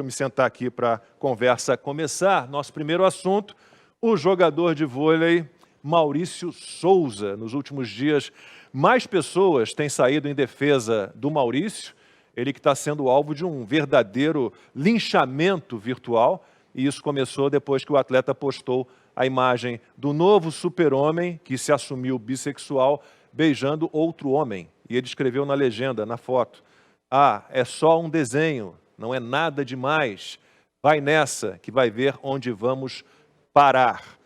eu me sentar aqui para a conversa começar. Nosso primeiro assunto, o jogador de vôlei Maurício Souza. Nos últimos dias, mais pessoas têm saído em defesa do Maurício, ele que está sendo alvo de um verdadeiro linchamento virtual, e isso começou depois que o atleta postou a imagem do novo super-homem, que se assumiu bissexual, beijando outro homem. E ele escreveu na legenda, na foto: "Ah, é só um desenho, não é nada demais. Vai nessa, que vai ver onde vamos parar."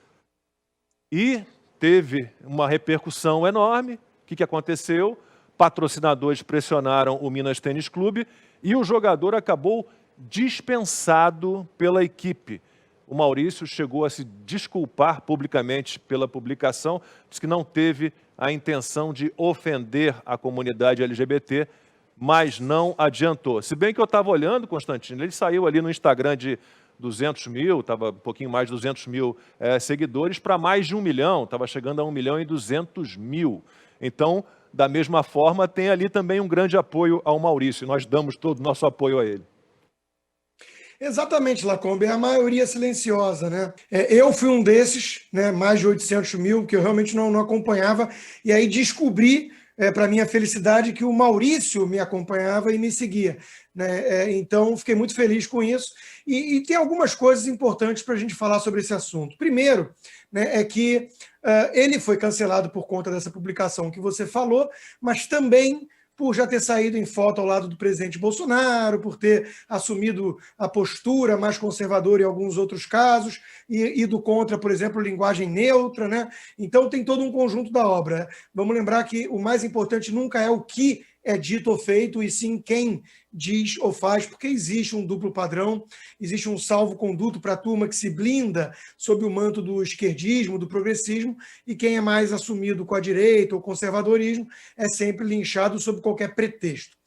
E teve uma repercussão enorme. O que aconteceu? Patrocinadores pressionaram o Minas Tênis Clube e o jogador acabou dispensado pela equipe. O Maurício chegou a se desculpar publicamente pela publicação, disse que não teve a intenção de ofender a comunidade LGBT, mas não adiantou. Se bem que eu estava olhando, Constantino, ele saiu ali no Instagram de 200 mil, estava um pouquinho mais de 200 mil seguidores, para mais de 1 milhão, estava chegando a 1.200.000. Então, da mesma forma, tem ali também um grande apoio ao Maurício. Nós damos todo o nosso apoio a ele. Exatamente, Lacombe, é a maioria silenciosa, né? Eu fui um desses, né, mais de 800 mil, que eu realmente não acompanhava, e aí descobri, para minha felicidade, que o Maurício me acompanhava e me seguia, né? Então, fiquei muito feliz com isso, e tem algumas coisas importantes para a gente falar sobre esse assunto. Primeiro, né, é que ele foi cancelado por conta dessa publicação que você falou, mas também por já ter saído em foto ao lado do presidente Bolsonaro, por ter assumido a postura mais conservadora em alguns outros casos, e ido contra, por exemplo, linguagem neutra, né? Então tem todo um conjunto da obra. Vamos lembrar que o mais importante nunca é o que é dito ou feito, e sim quem diz ou faz, porque existe um duplo padrão, existe um salvo-conduto para a turma que se blinda sob o manto do esquerdismo, do progressismo, e quem é mais assumido com a direita ou conservadorismo é sempre linchado sob qualquer pretexto.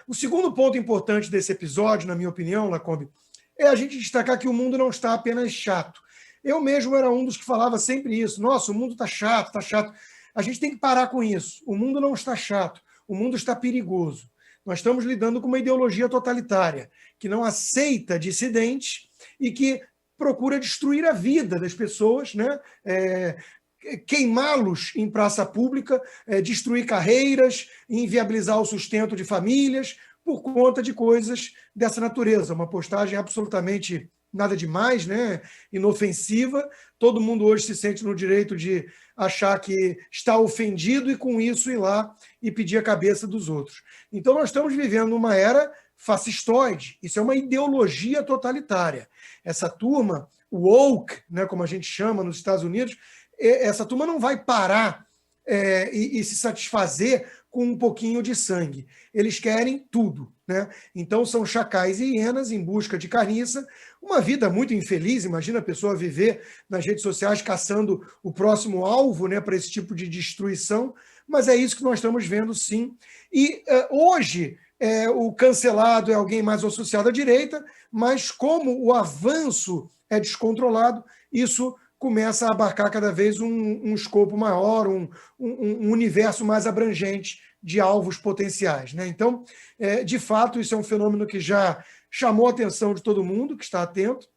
O segundo ponto importante desse episódio, na minha opinião, Lacombe, é a gente destacar que o mundo não está apenas chato. Eu mesmo era um dos que falava sempre isso: nossa, o mundo está chato, está chato. A gente tem que parar com isso. O mundo não está chato. O mundo está perigoso. Nós estamos lidando com uma ideologia totalitária que não aceita dissidentes e que procura destruir a vida das pessoas, né? Queimá-los em praça pública, destruir carreiras, inviabilizar o sustento de famílias por conta de coisas dessa natureza. Uma postagem absolutamente nada demais, né? Inofensiva. Todo mundo hoje se sente no direito de achar que está ofendido e, com isso, ir lá e pedir a cabeça dos outros. Então, nós estamos vivendo uma era fascistoide. Isso é uma ideologia totalitária. Essa turma, o woke, né, como a gente chama nos Estados Unidos, essa turma não vai parar e se satisfazer com um pouquinho de sangue. Eles querem tudo, né? Então são chacais e hienas em busca de carniça, uma vida muito infeliz. Imagina a pessoa viver nas redes sociais caçando o próximo alvo, né, para esse tipo de destruição, mas é isso que nós estamos vendo, sim. E hoje o cancelado é alguém mais associado à direita, mas como o avanço é descontrolado, isso começa a abarcar cada vez um escopo maior, um universo mais abrangente de alvos potenciais, né? Então, de fato, isso é um fenômeno que já chamou a atenção de todo mundo que está atento,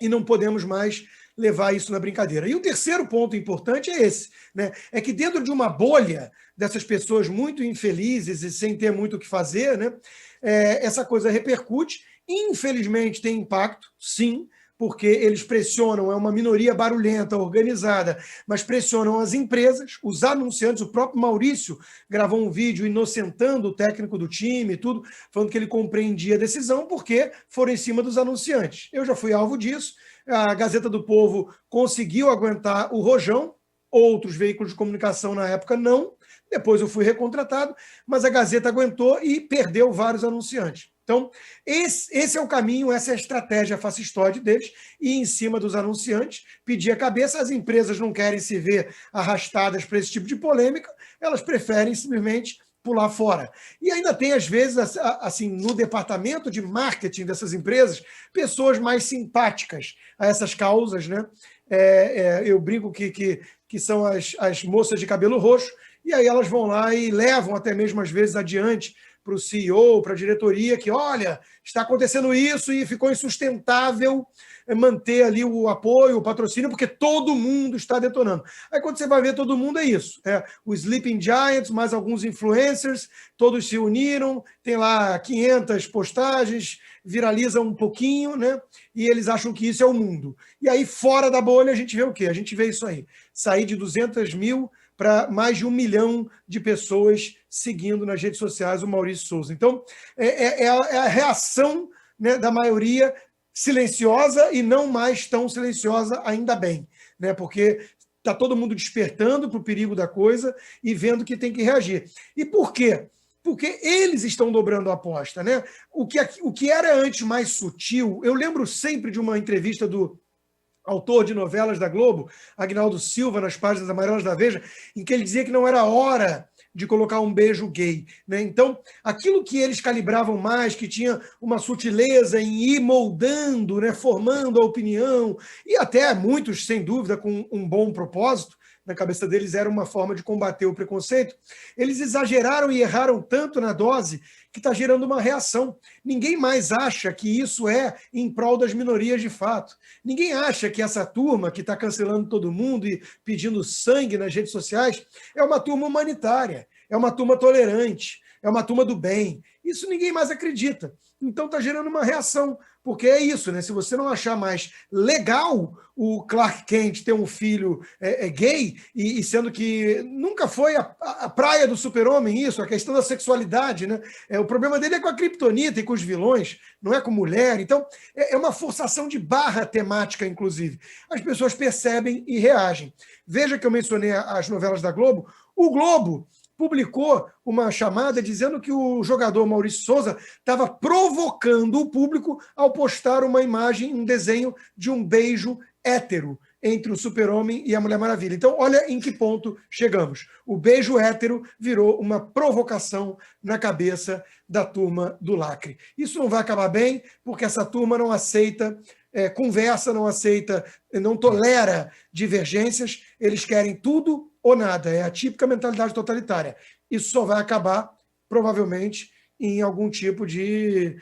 e não podemos mais levar isso na brincadeira. E o terceiro ponto importante é esse, né? É que dentro de uma bolha dessas pessoas muito infelizes e sem ter muito o que fazer, né, essa coisa repercute. Infelizmente tem impacto, sim, porque eles pressionam, é uma minoria barulhenta, organizada, mas pressionam as empresas, os anunciantes. O próprio Maurício gravou um vídeo inocentando o técnico do time e tudo, falando que ele compreendia a decisão porque foram em cima dos anunciantes. Eu já fui alvo disso. A Gazeta do Povo conseguiu aguentar o rojão, outros veículos de comunicação na época não. Depois eu fui recontratado, mas a Gazeta aguentou e perdeu vários anunciantes. Então, esse é o caminho, essa é a estratégia fascistoide deles, e em cima dos anunciantes, pedir a cabeça. As empresas não querem se ver arrastadas para esse tipo de polêmica, elas preferem simplesmente pular fora. E ainda tem, às vezes, assim, no departamento de marketing dessas empresas, pessoas mais simpáticas a essas causas, né? Eu brinco que são as moças de cabelo roxo, e aí elas vão lá e levam até mesmo, às vezes, adiante o CEO, para a diretoria, que, olha, está acontecendo isso e ficou insustentável manter ali o apoio, o patrocínio, porque todo mundo está detonando. Aí quando você vai ver, todo mundo é isso. O Sleeping Giants, mais alguns influencers, todos se uniram, tem lá 500 postagens, viraliza um pouquinho, né? E eles acham que isso é o mundo. E aí, fora da bolha, a gente vê o quê? A gente vê isso aí. Sair de 200 mil para mais de 1 milhão de pessoas seguindo nas redes sociais o Maurício Souza. Então, é a reação, né, da maioria silenciosa e não mais tão silenciosa, ainda bem, né? Porque está todo mundo despertando para o perigo da coisa e vendo que tem que reagir. E por quê? Porque eles estão dobrando a aposta, né? O que era antes mais sutil, eu lembro sempre de uma entrevista do autor de novelas da Globo, Agnaldo Silva, nas páginas amarelas da Veja, em que ele dizia que não era hora de colocar um beijo gay, né? Então, aquilo que eles calibravam mais, que tinha uma sutileza em ir moldando, né, formando a opinião, e até muitos, sem dúvida, com um bom propósito, na cabeça deles era uma forma de combater o preconceito, eles exageraram e erraram tanto na dose que está gerando uma reação. Ninguém mais acha que isso é em prol das minorias de fato. Ninguém acha que essa turma que está cancelando todo mundo e pedindo sangue nas redes sociais é uma turma humanitária, é uma turma tolerante, é uma turma do bem. Isso ninguém mais acredita. Então está gerando uma reação, porque é isso, né? Se você não achar mais legal o Clark Kent ter um filho gay, e sendo que nunca foi a praia do super-homem isso, a questão da sexualidade, né? O problema dele é com a Kryptonita e com os vilões, não é com mulher. Então, é uma forçação de barra temática, inclusive. As pessoas percebem e reagem. Veja que eu mencionei as novelas da Globo. O Globo publicou uma chamada dizendo que o jogador Maurício Souza estava provocando o público ao postar uma imagem, um desenho de um beijo hétero entre o Super-Homem e a Mulher Maravilha. Então, olha em que ponto chegamos. O beijo hétero virou uma provocação na cabeça da turma do lacre. Isso não vai acabar bem, porque essa turma não aceita conversa, não aceita, não tolera divergências, eles querem tudo ou nada, é a típica mentalidade totalitária. Isso só vai acabar, provavelmente, em algum tipo de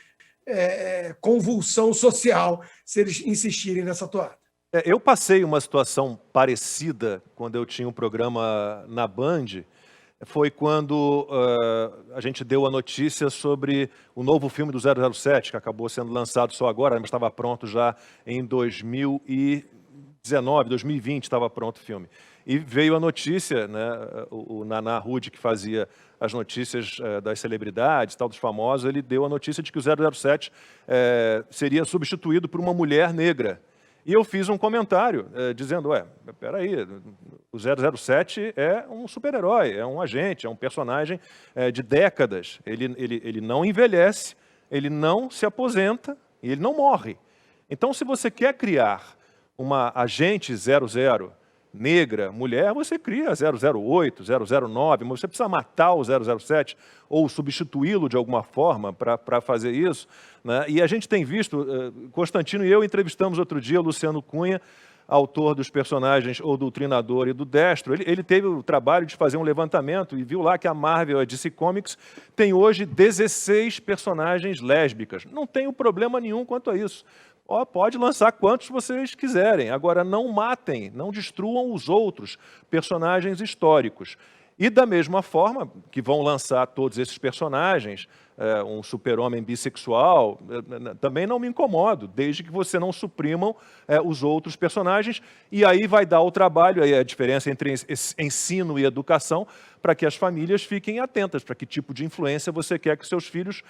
convulsão social, se eles insistirem nessa toada. Eu passei uma situação parecida quando eu tinha um programa na Band. Foi quando a gente deu a notícia sobre o novo filme do 007, que acabou sendo lançado só agora, mas estava pronto já em 2019, 2020 estava pronto o filme. E veio a notícia, né, o Naná Rude, que fazia as notícias das celebridades, tal, dos famosos, ele deu a notícia de que o 007 seria substituído por uma mulher negra. E eu fiz um comentário dizendo, peraí, o 007 é um super-herói, é um agente, é um personagem de décadas. Ele não envelhece, ele não se aposenta e ele não morre. Então, se você quer criar uma agente 00 negra, mulher, você cria 008, 009, mas você precisa matar o 007 ou substituí-lo de alguma forma para fazer isso, né? E a gente tem visto, Constantino e eu entrevistamos outro dia o Luciano Cunha, autor dos personagens O Doutrinador e do Destro. Ele teve o trabalho de fazer um levantamento e viu lá que a Marvel, a DC Comics, tem hoje 16 personagens lésbicas. Não tem problema nenhum quanto a isso. Pode lançar quantos vocês quiserem. Agora, não matem, não destruam os outros personagens históricos. E da mesma forma que vão lançar todos esses personagens, um super-homem bissexual, também não me incomodo, desde que você não suprimam os outros personagens. E aí vai dar o trabalho, aí a diferença entre ensino e educação, para que as famílias fiquem atentas, para que tipo de influência você quer que seus filhos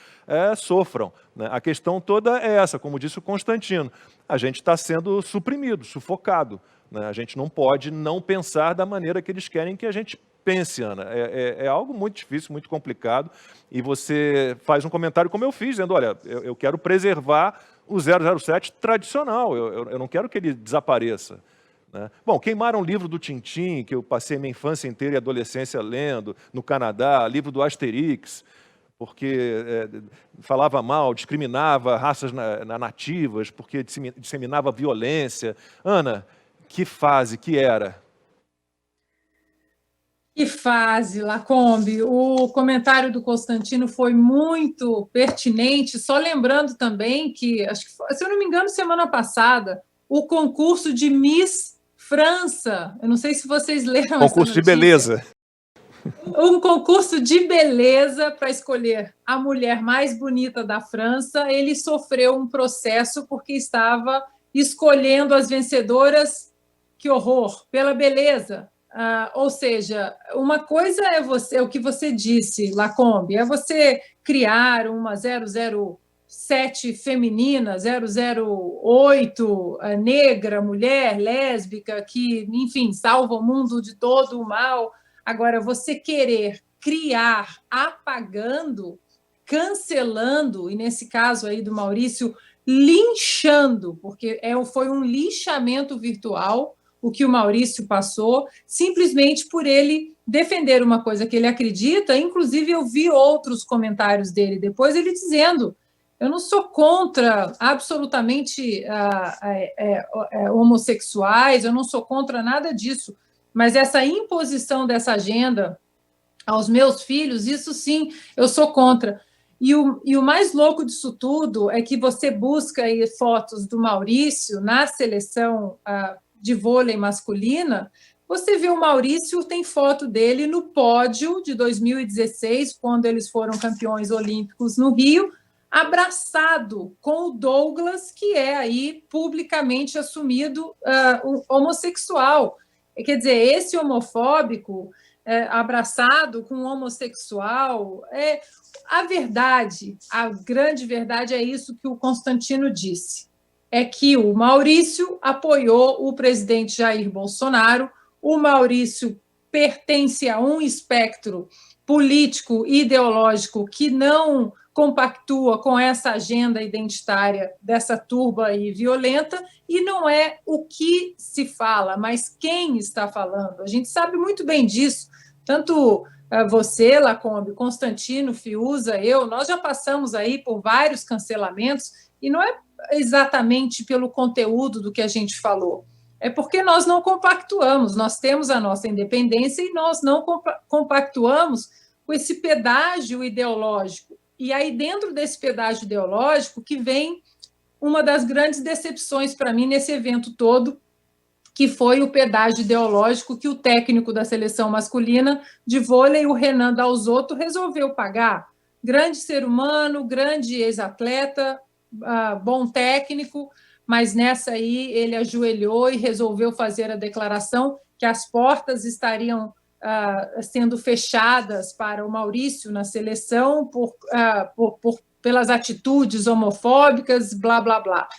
sofram, né? A questão toda é essa, como disse o Constantino, a gente está sendo suprimido, sufocado, né? A gente não pode não pensar da maneira que eles querem que a gente pense, Ana. É algo muito difícil, muito complicado, e você faz um comentário como eu fiz, dizendo, olha, eu quero preservar o 007 tradicional, eu não quero que ele desapareça, né? Bom, queimaram o livro do Tintim, que eu passei minha infância inteira e adolescência lendo, no Canadá, livro do Asterix, porque falava mal, discriminava raças nativas, porque disseminava violência. Ana, que fase que era? Que fase, Lacombe. O comentário do Constantino foi muito pertinente, só lembrando também que, acho que foi, se eu não me engano, semana passada, o concurso de Miss França, eu não sei se vocês leram essa Concurso de notícia. beleza. Um concurso de beleza para escolher a mulher mais bonita da França, ele sofreu um processo porque estava escolhendo as vencedoras, que horror, pela beleza. Ou seja, uma coisa é você, o que você disse, Lacombe, é você criar uma 007 feminina, 008 negra, mulher, lésbica, que, enfim, salva o mundo de todo o mal. Agora, você querer criar apagando, cancelando, e nesse caso aí do Maurício, linchando, porque foi um linchamento virtual o que o Maurício passou, simplesmente por ele defender uma coisa que ele acredita. Inclusive, eu vi outros comentários dele depois, ele dizendo: eu não sou contra absolutamente homossexuais, eu não sou contra nada disso, mas essa imposição dessa agenda aos meus filhos, isso sim, eu sou contra. E o mais louco disso tudo é que você busca aí fotos do Maurício na seleção de vôlei masculina, você vê o Maurício, tem foto dele no pódio de 2016, quando eles foram campeões olímpicos no Rio, abraçado com o Douglas, que é aí publicamente assumido homossexual. Quer dizer, esse homofóbico abraçado com um homossexual, a verdade, a grande verdade é isso que o Constantino disse, é que o Maurício apoiou o presidente Jair Bolsonaro, o Maurício pertence a um espectro político e ideológico que não compactua com essa agenda identitária dessa turba e violenta, e não é o que se fala, mas quem está falando. A gente sabe muito bem disso, tanto você, Lacombe, Constantino, Fiuza, eu, nós já passamos aí por vários cancelamentos, e não é exatamente pelo conteúdo do que a gente falou, é porque nós não compactuamos, nós temos a nossa independência e nós não compactuamos com esse pedágio ideológico. E aí, dentro desse pedágio ideológico, que vem uma das grandes decepções para mim nesse evento todo, que foi o pedágio ideológico que o técnico da seleção masculina de vôlei, o Renan Dalzotto, resolveu pagar. Grande ser humano, grande ex-atleta, bom técnico, mas nessa aí ele ajoelhou e resolveu fazer a declaração que as portas estariam sendo fechadas para o Maurício na seleção pelas atitudes homofóbicas, blá, blá, blá.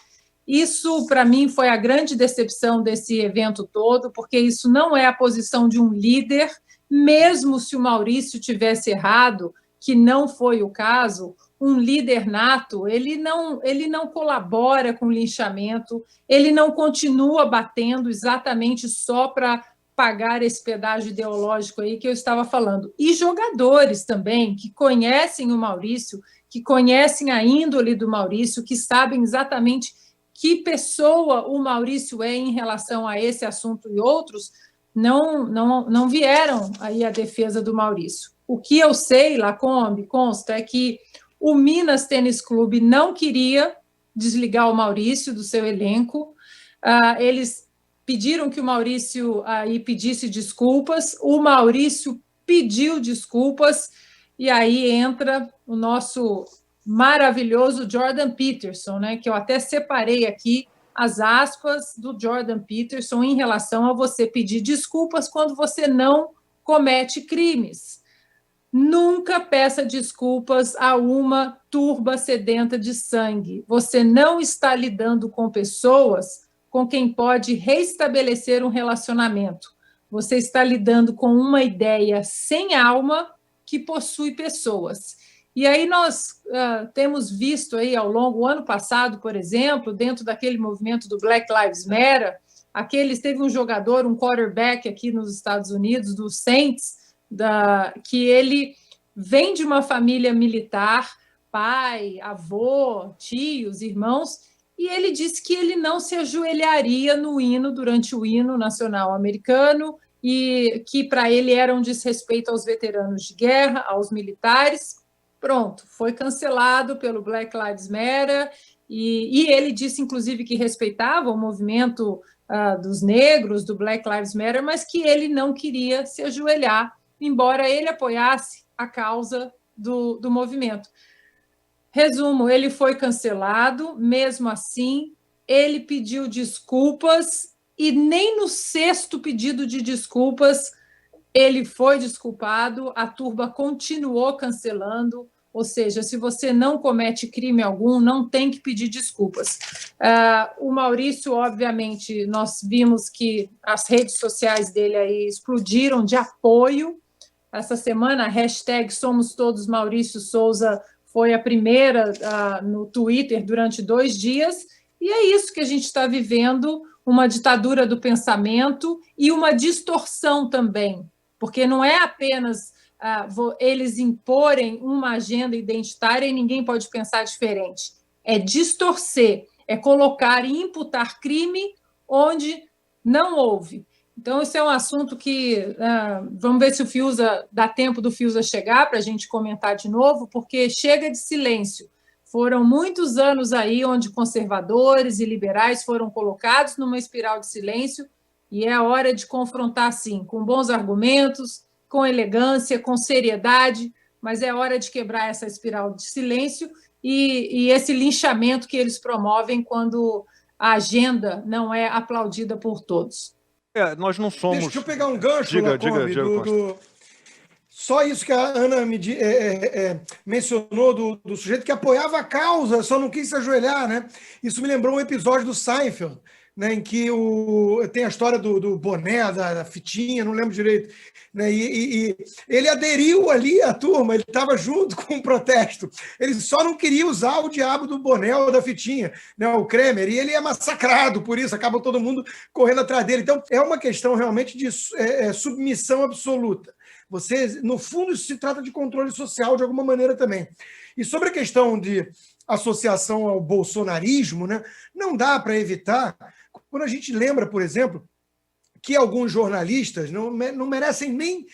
Isso, para mim, foi a grande decepção desse evento todo, porque isso não é a posição de um líder, mesmo se o Maurício tivesse errado, que não foi o caso. Um líder nato, ele não colabora com o linchamento, ele não continua batendo exatamente só para pagar esse pedágio ideológico aí que eu estava falando. E jogadores também, que conhecem o Maurício, que conhecem a índole do Maurício, que sabem exatamente que pessoa o Maurício é em relação a esse assunto e outros, não vieram aí à defesa do Maurício. O que eu sei, Lacombe, consta, é que o Minas Tênis Clube não queria desligar o Maurício do seu elenco. Eles pediram que o Maurício aí pedisse desculpas, o Maurício pediu desculpas, e aí entra o nosso maravilhoso Jordan Peterson, né, que eu até separei aqui as aspas do Jordan Peterson em relação a você pedir desculpas quando você não comete crimes. Nunca peça desculpas a uma turba sedenta de sangue. Você não está lidando com pessoas com quem pode restabelecer um relacionamento. Você está lidando com uma ideia sem alma que possui pessoas. E aí nós temos visto aí ao longo do ano passado, por exemplo, dentro daquele movimento do Black Lives Matter, teve um jogador, um quarterback aqui nos Estados Unidos, do Saints, que ele vem de uma família militar, pai, avô, tios, irmãos, e ele disse que ele não se ajoelharia no hino durante o hino nacional americano, e que para ele era um desrespeito aos veteranos de guerra, aos militares. Pronto, foi cancelado pelo Black Lives Matter, e ele disse, inclusive, que respeitava o movimento dos negros, do Black Lives Matter, mas que ele não queria se ajoelhar, embora ele apoiasse a causa do movimento. Resumo, ele foi cancelado, mesmo assim, ele pediu desculpas, e nem no 6º pedido de desculpas ele foi desculpado, a turba continuou cancelando, ou seja, se você não comete crime algum, não tem que pedir desculpas. O Maurício, obviamente, nós vimos que as redes sociais dele aí explodiram de apoio. Essa semana, a hashtag Somos Todos Maurício Souza foi a primeira no Twitter durante 2 dias, e é isso que a gente está vivendo, uma ditadura do pensamento e uma distorção também, porque não é apenas eles imporem uma agenda identitária e ninguém pode pensar diferente. É distorcer, é colocar e imputar crime onde não houve. Então, esse é um assunto que vamos ver se o Fiuza dá tempo do Fiuza chegar para a gente comentar de novo, porque chega de silêncio. Foram muitos anos aí onde conservadores e liberais foram colocados numa espiral de silêncio, e é hora de confrontar, sim, com bons argumentos, com elegância, com seriedade, mas é hora de quebrar essa espiral de silêncio e esse linchamento que eles promovem quando a agenda não é aplaudida por todos. Nós não somos... Deixa eu pegar um gancho, diga, Só isso que a Ana mencionou do sujeito que apoiava a causa, só não quis se ajoelhar, né? Isso me lembrou um episódio do Seinfeld, né, em que tem a história do boné, da fitinha, não lembro direito, né, e ele aderiu ali à turma, ele estava junto com o protesto, ele só não queria usar o diabo do boné ou da fitinha, né, o Kramer, e ele é massacrado por isso, acaba todo mundo correndo atrás dele. Então, é uma questão realmente de submissão absoluta. No fundo, isso se trata de controle social de alguma maneira também. E sobre a questão de associação ao bolsonarismo, né, não dá para evitar, quando a gente lembra, por exemplo, que alguns jornalistas não merecem nem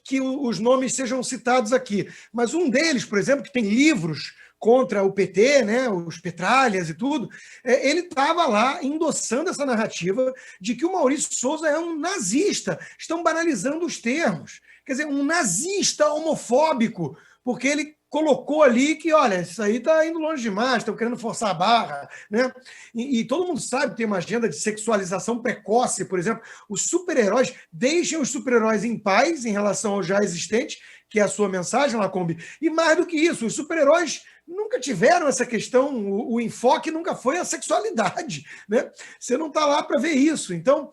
que os nomes sejam citados aqui, mas um deles, por exemplo, que tem livros contra o PT, né, os petralhas e tudo, ele estava lá endossando essa narrativa de que o Maurício Souza é um nazista. Estão banalizando os termos. Quer dizer, um nazista homofóbico, porque ele colocou ali que, olha, isso aí está indo longe demais, estão querendo forçar a barra, né? E todo mundo sabe que tem uma agenda de sexualização precoce, por exemplo. Os super-heróis, deixem os super-heróis em paz em relação ao já existente, que é a sua mensagem, Lacombe. E mais do que isso, os super-heróis nunca tiveram essa questão, o enfoque nunca foi a sexualidade, né? Você não está lá para ver isso. Então,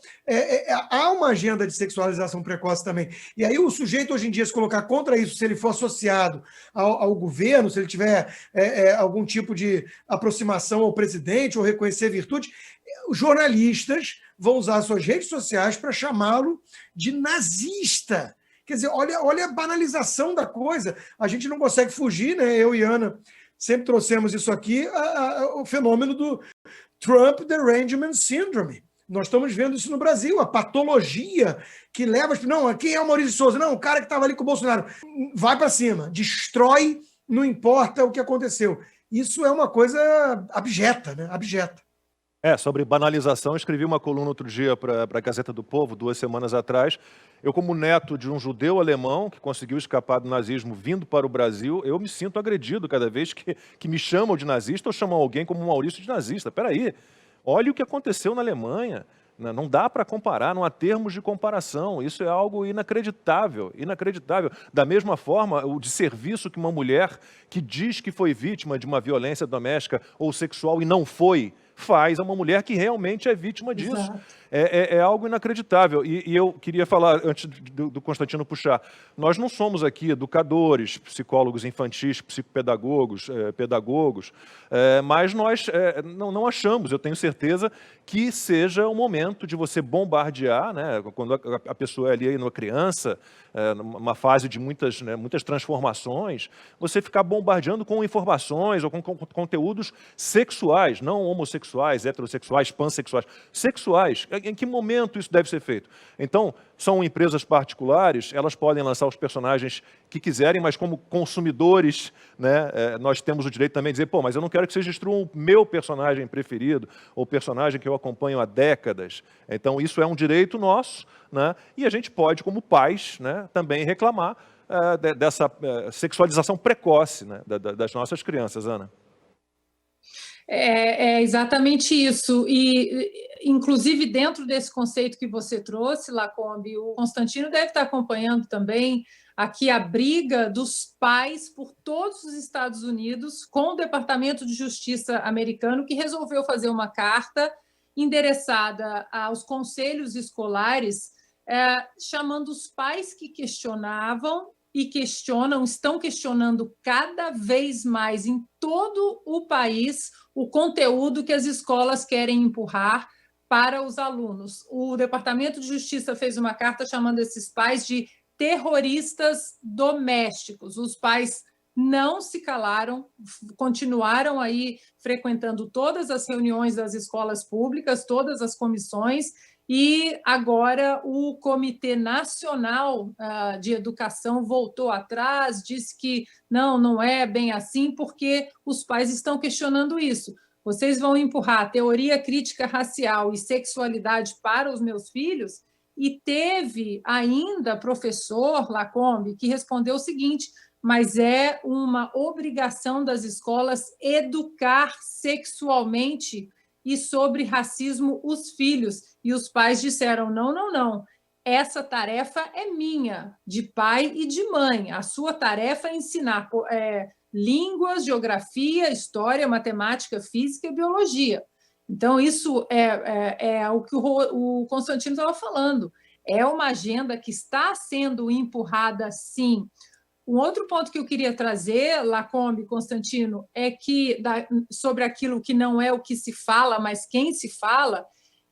há uma agenda de sexualização precoce também. E aí o sujeito, hoje em dia, se colocar contra isso, se ele for associado ao governo, se ele tiver algum tipo de aproximação ao presidente ou reconhecer virtude, os jornalistas vão usar suas redes sociais para chamá-lo de nazista. Quer dizer, olha a banalização da coisa. A gente não consegue fugir, né? Eu e Ana sempre trouxemos isso aqui, o fenômeno do Trump Derangement Syndrome. Nós estamos vendo isso no Brasil, a patologia que leva... Não, quem é o Maurício Souza? Não, o cara que estava ali com o Bolsonaro. Vai para cima, destrói, não importa o que aconteceu. Isso é uma coisa abjeta, né? Abjeta. Sobre banalização, eu escrevi uma coluna outro dia para a Gazeta do Povo, 2 semanas atrás. Eu, como neto de um judeu alemão que conseguiu escapar do nazismo vindo para o Brasil, eu me sinto agredido cada vez que me chamam de nazista ou chamam alguém como Maurício de nazista. Espera aí, olha o que aconteceu na Alemanha. Não dá para comparar, não há termos de comparação. Isso é algo inacreditável, inacreditável. Da mesma forma, o desserviço que uma mulher que diz que foi vítima de uma violência doméstica ou sexual e não foi, faz a uma mulher que realmente é vítima disso. Exato. É algo inacreditável. E eu queria falar, antes do Constantino puxar, nós não somos aqui educadores, psicólogos infantis, psicopedagogos, pedagogos, mas nós não achamos, eu tenho certeza, que seja o momento de você bombardear, né, quando a pessoa é ali uma criança, numa fase de muitas transformações, você ficar bombardeando com informações ou com conteúdos sexuais, não homossexuais, homossexuais, heterossexuais, pansexuais, sexuais. Em que momento isso deve ser feito? Então, são empresas particulares, elas podem lançar os personagens que quiserem, mas como consumidores, né, nós temos o direito também de dizer, pô, mas eu não quero que vocês destruam o meu personagem preferido, ou o personagem que eu acompanho há décadas. Então, isso é um direito nosso, né, e a gente pode, como pais, né, também reclamar dessa sexualização precoce, né, das nossas crianças, Ana. É exatamente isso. E, inclusive, dentro desse conceito que você trouxe, Lacombe, o Constantino deve estar acompanhando também aqui a briga dos pais por todos os Estados Unidos com o Departamento de Justiça americano, que resolveu fazer uma carta endereçada aos conselhos escolares, chamando os pais que questionavam e estão questionando cada vez mais em todo o país o conteúdo que as escolas querem empurrar para os alunos. O Departamento de Justiça fez uma carta chamando esses pais de terroristas domésticos. Os pais não se calaram, continuaram aí frequentando todas as reuniões das escolas públicas, todas as comissões, e agora o Comitê Nacional de Educação voltou atrás, disse que não é bem assim, porque os pais estão questionando isso. Vocês vão empurrar teoria crítica racial e sexualidade para os meus filhos? E teve ainda professor Lacombe que respondeu o seguinte: mas é uma obrigação das escolas educar sexualmente e sobre racismo os filhos. E os pais disseram, não, essa tarefa é minha, de pai e de mãe. A sua tarefa é ensinar línguas, geografia, história, matemática, física e biologia. Então, isso é o que o Constantino estava falando. É uma agenda que está sendo empurrada, sim. Um outro ponto que eu queria trazer, Lacombe, Constantino, é que sobre aquilo que não é o que se fala, mas quem se fala,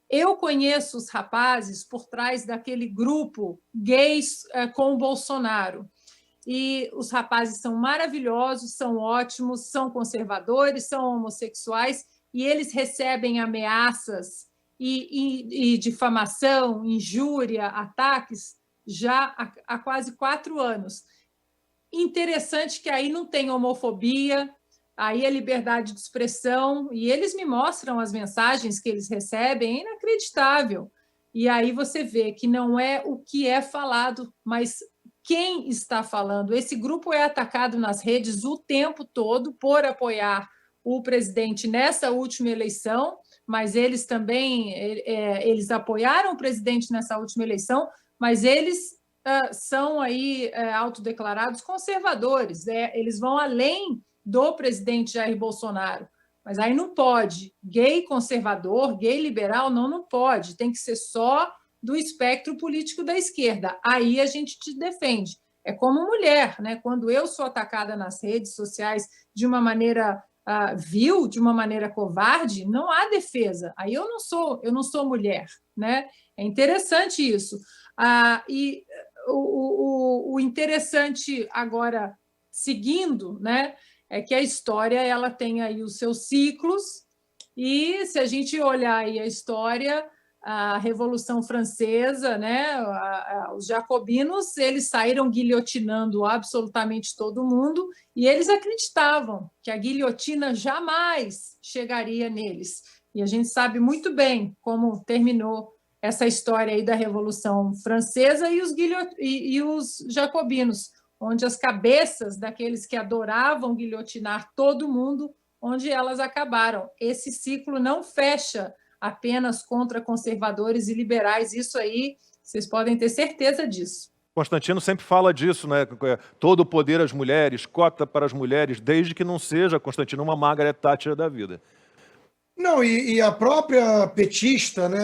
eu conheço os rapazes por trás daquele grupo Gays com o Bolsonaro. E os rapazes são maravilhosos, são ótimos, são conservadores, são homossexuais, e eles recebem ameaças e difamação, injúria, ataques já há quase 4 anos. Interessante que aí não tem homofobia, aí é liberdade de expressão, e eles me mostram as mensagens que eles recebem, é inacreditável. E aí você vê que não é o que é falado, mas quem está falando. Esse grupo é atacado nas redes o tempo todo por apoiar o presidente nessa última eleição, mas eles também eles apoiaram o presidente nessa última eleição, mas eles são aí autodeclarados conservadores, eles vão além do presidente Jair Bolsonaro, mas aí não pode, gay conservador, gay liberal, não pode, tem que ser só do espectro político da esquerda, aí a gente te defende. É como mulher, né? Quando eu sou atacada nas redes sociais de uma maneira vil, de uma maneira covarde, não há defesa, aí eu não sou mulher, né? É interessante isso. E o interessante agora, seguindo, né, é que a história ela tem aí os seus ciclos, e se a gente olhar aí a história, a Revolução Francesa, né, os jacobinos, eles saíram guilhotinando absolutamente todo mundo, e eles acreditavam que a guilhotina jamais chegaria neles. E a gente sabe muito bem como terminou essa história aí da Revolução Francesa e os jacobinos, onde as cabeças daqueles que adoravam guilhotinar todo mundo, onde elas acabaram. Esse ciclo não fecha apenas contra conservadores e liberais, isso aí vocês podem ter certeza disso. Constantino sempre fala disso, né? Todo o poder às mulheres, cota para as mulheres, desde que não seja, Constantino, uma Margaret Thatcher da vida. Não, e a própria petista, né,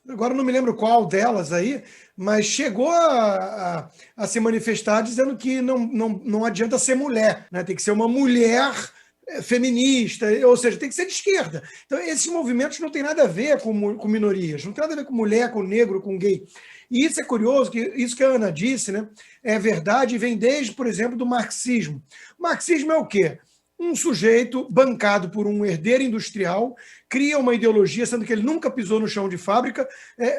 agora não me lembro qual delas aí, mas chegou a se manifestar dizendo que não adianta ser mulher, né, tem que ser uma mulher feminista, ou seja, tem que ser de esquerda. Então, esses movimentos não têm nada a ver com minorias, não tem nada a ver com mulher, com negro, com gay. E isso é curioso, que isso que a Ana disse, né, é verdade e vem desde, por exemplo, do marxismo. O marxismo é o quê? um sujeito bancado por um herdeiro industrial cria uma ideologia, sendo que ele nunca pisou no chão de fábrica,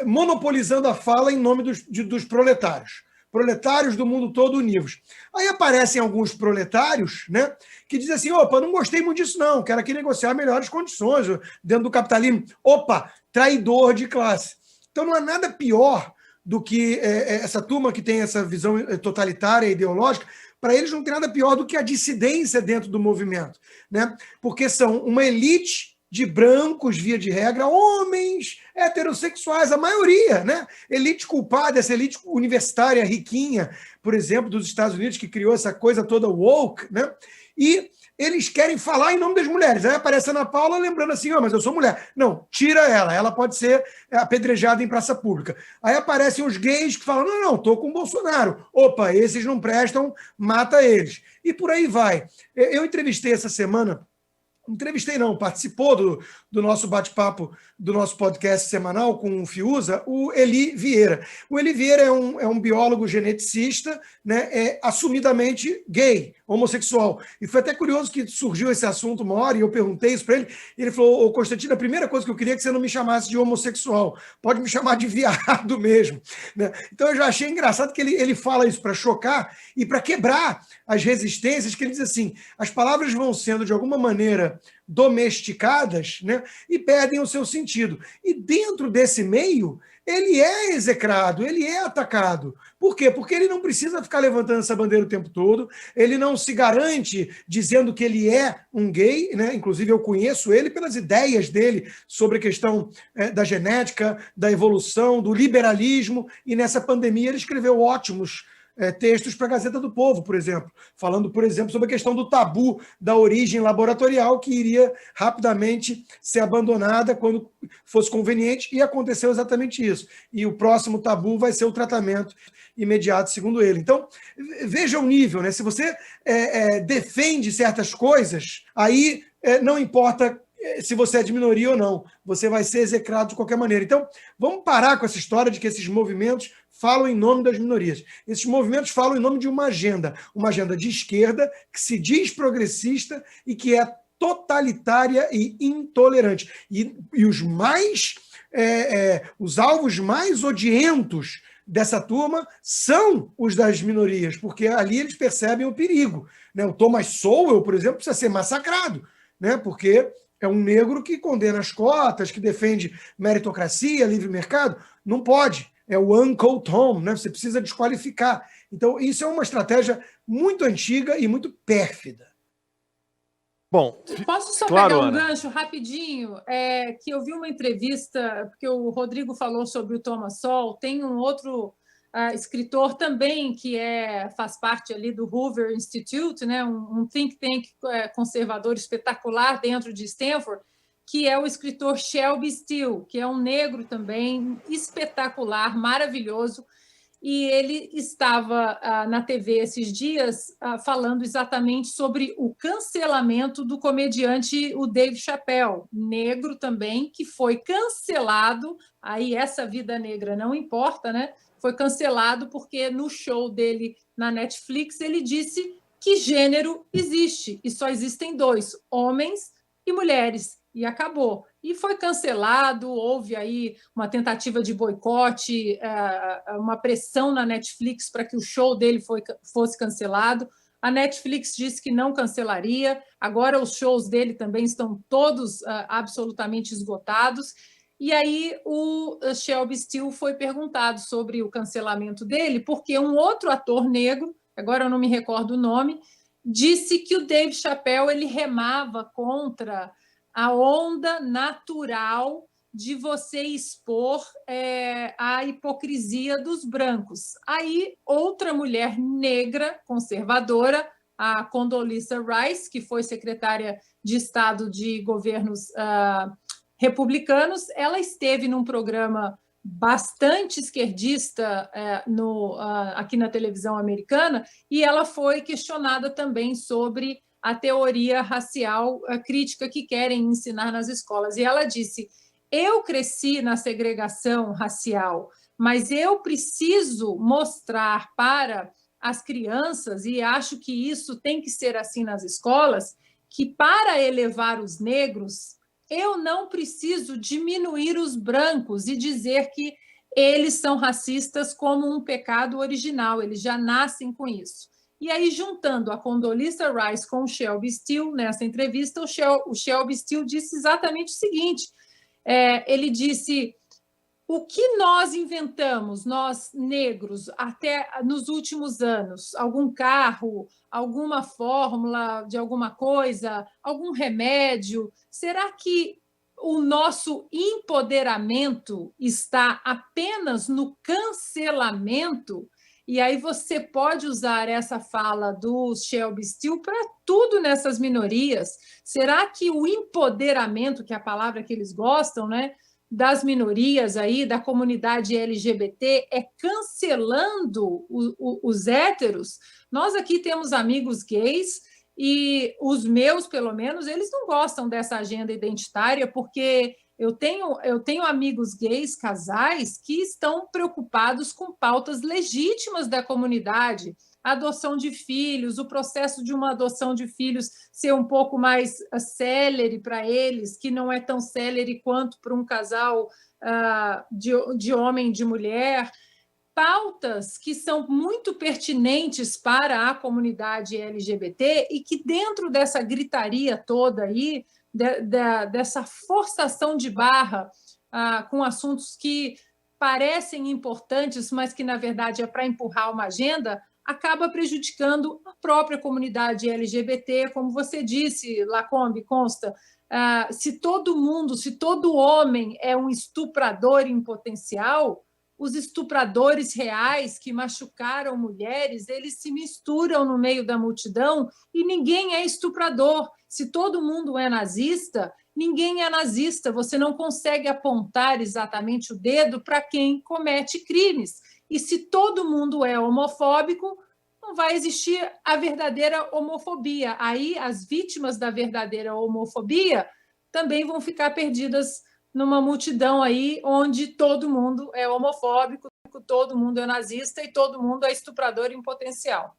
monopolizando a fala em nome dos proletários. Proletários do mundo todo unidos. Aí aparecem alguns proletários, né, que dizem assim, opa, não gostei muito disso não, quero aqui negociar melhores condições dentro do capitalismo. Opa, traidor de classe. Então não há nada pior do que essa turma que tem essa visão totalitária e ideológica. Para eles não tem nada pior do que a dissidência dentro do movimento, né? Porque são uma elite de brancos, via de regra, homens heterossexuais, a maioria, né? Elite culpada, essa elite universitária riquinha, por exemplo, dos Estados Unidos, que criou essa coisa toda woke, né? E eles querem falar em nome das mulheres. Aí aparece a Ana Paula lembrando assim, mas eu sou mulher. Não, tira ela pode ser apedrejada em praça pública. Aí aparecem os gays que falam, não, tô com o Bolsonaro. Opa, esses não prestam, mata eles. E por aí vai. Eu entrevistei essa semana, participou do nosso bate-papo, do nosso podcast semanal com o Fiuza, o Eli Vieira. O Eli Vieira é um biólogo geneticista, né, assumidamente gay, homossexual. E foi até curioso que surgiu esse assunto uma hora, e eu perguntei isso para ele, e ele falou, Constantino, a primeira coisa que eu queria é que você não me chamasse de homossexual, pode me chamar de viado mesmo. Né? Então eu já achei engraçado que ele fala isso para chocar e para quebrar as resistências, que ele diz assim, as palavras vão sendo, de alguma maneira, domesticadas, né, e perdem o seu sentido. E dentro desse meio, ele é execrado, ele é atacado. Por quê? Porque ele não precisa ficar levantando essa bandeira o tempo todo, ele não se garante dizendo que ele é um gay, né? Inclusive eu conheço ele pelas ideias dele sobre a questão da genética, da evolução, do liberalismo, e nessa pandemia ele escreveu ótimos textos para a Gazeta do Povo, por exemplo, falando, por exemplo, sobre a questão do tabu da origem laboratorial, que iria rapidamente ser abandonada quando fosse conveniente, e aconteceu exatamente isso. E o próximo tabu vai ser o tratamento imediato, segundo ele. Então, veja o nível, né? Se você defende certas coisas, aí não importa se você é de minoria ou não, você vai ser execrado de qualquer maneira. Então, vamos parar com essa história de que esses movimentos falam em nome das minorias. Esses movimentos falam em nome de uma agenda de esquerda que se diz progressista e que é totalitária e intolerante. E os alvos mais odientos dessa turma são os das minorias, porque ali eles percebem o perigo. Né? O Thomas Sowell, por exemplo, precisa ser massacrado, né? Porque é um negro que condena as cotas, que defende meritocracia, livre mercado. Não pode. É o Uncle Tom, né? Você precisa desqualificar. Então, isso é uma estratégia muito antiga e muito pérfida. Bom, posso só claro, pegar um Ana. gancho rapidinho? Que eu vi uma entrevista, porque o Rodrigo falou sobre o Thomas Sowell, tem um outro escritor também que faz parte ali do Hoover Institute, né? um think tank conservador espetacular dentro de Stanford, que é o escritor Shelby Steele, que é um negro também espetacular, maravilhoso, e ele estava na TV esses dias falando exatamente sobre o cancelamento do comediante o Dave Chappelle, negro também, que foi cancelado, aí essa vida negra não importa, né? Foi cancelado porque no show dele na Netflix ele disse que gênero existe, e só existem dois, homens e mulheres. E acabou. E foi cancelado, houve aí uma tentativa de boicote, uma pressão na Netflix para que o show dele fosse cancelado. A Netflix disse que não cancelaria, agora os shows dele também estão todos absolutamente esgotados. E aí o Shelby Steele foi perguntado sobre o cancelamento dele, porque um outro ator negro, agora eu não me recordo o nome, disse que o Dave Chappelle ele remava contra a onda natural de você expor a hipocrisia dos brancos. Aí, outra mulher negra, conservadora, a Condoleezza Rice, que foi secretária de Estado de governos republicanos, ela esteve num programa bastante esquerdista aqui na televisão americana, e ela foi questionada também sobre a teoria racial crítica que querem ensinar nas escolas. E ela disse, eu cresci na segregação racial, mas eu preciso mostrar para as crianças, e acho que isso tem que ser assim nas escolas, que para elevar os negros, eu não preciso diminuir os brancos e dizer que eles são racistas como um pecado original, eles já nascem com isso. E aí, juntando a Condoleezza Rice com o Shelby Steele, nessa entrevista, o Shelby Steele disse exatamente o seguinte, ele disse: o que nós inventamos, nós negros, até nos últimos anos? Algum carro, alguma fórmula de alguma coisa, algum remédio? Será que o nosso empoderamento está apenas no cancelamento? E aí você pode usar essa fala do Shelby Steele para tudo nessas minorias. Será que o empoderamento, que é a palavra que eles gostam, né, das minorias aí, da comunidade LGBT, é cancelando os héteros? Nós aqui temos amigos gays e os meus, pelo menos, eles não gostam dessa agenda identitária, porque eu tenho amigos gays, casais, que estão preocupados com pautas legítimas da comunidade, a adoção de filhos, o processo de uma adoção de filhos ser um pouco mais célere para eles, que não é tão célere quanto para um casal de homem e de mulher. Pautas que são muito pertinentes para a comunidade LGBT e que, dentro dessa gritaria toda aí, dessa forçação de barra com assuntos que parecem importantes, mas que, na verdade, é para empurrar uma agenda, acaba prejudicando a própria comunidade LGBT, como você disse, Lacombe, consta. Se todo homem é um estuprador em potencial, os estupradores reais que machucaram mulheres, eles se misturam no meio da multidão e ninguém é estuprador. Se todo mundo é nazista, ninguém é nazista. Você não consegue apontar exatamente o dedo para quem comete crimes. E se todo mundo é homofóbico, não vai existir a verdadeira homofobia. Aí as vítimas da verdadeira homofobia também vão ficar perdidas numa multidão aí onde todo mundo é homofóbico, todo mundo é nazista e todo mundo é estuprador em potencial.